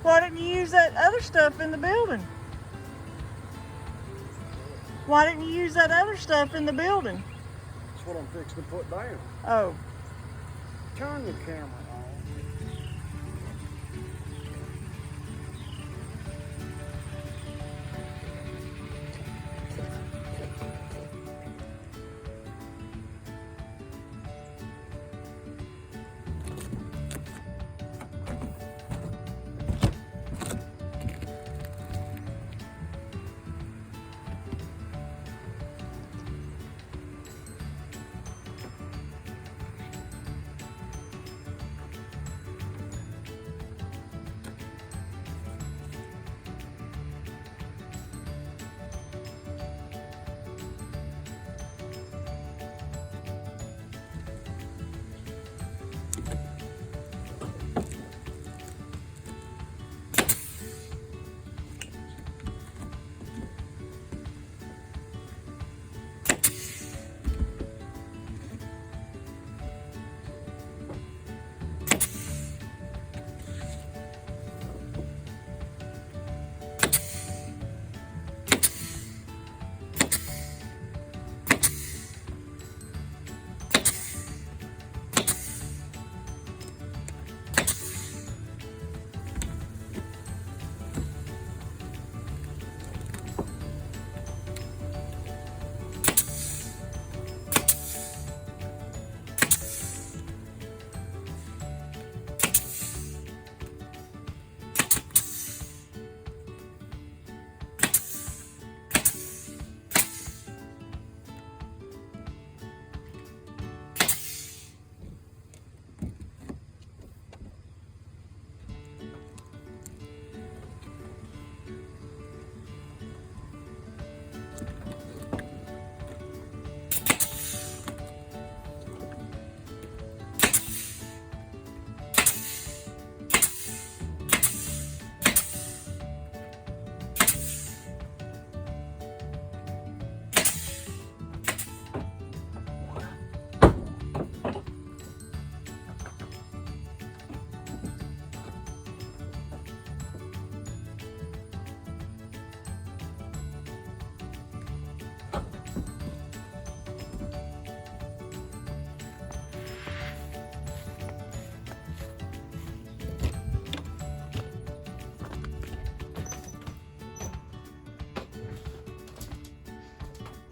Why didn't you use that other stuff in the building? Why didn't you use that other stuff in the building? That's what I'm fixing to put down. Oh. Turn the camera on.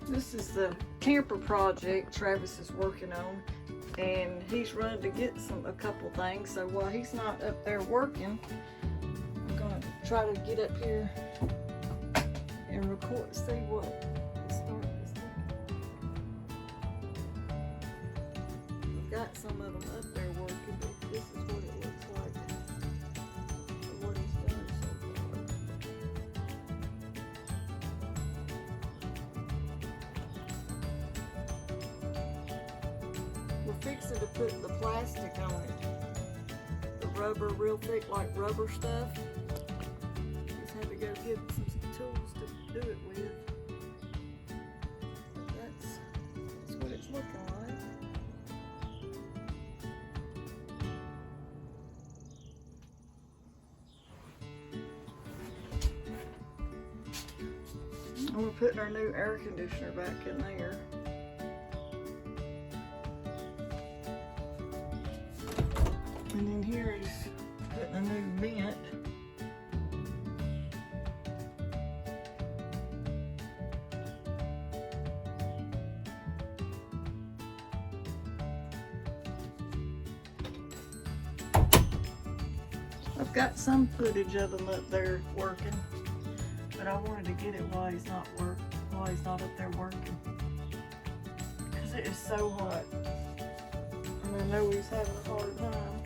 This is the camper project Travis is working on, and he's running to get a couple things. So while he's not up there working, I'm gonna try to get up here and record, see what start this thing. I've got some of them up there working, but this is what it looks like for what he's done so far. fixing to put the plastic on it. The rubber, real thick, like rubber stuff. Just had to go get some tools to do it with. But that's what it's looking like. And we're putting our new air conditioner back in there. And then here he's putting a new vent. I've got some footage of him up there working, but I wanted to get it while he's not up there working, because it is so hot, and I know he's having a hard time.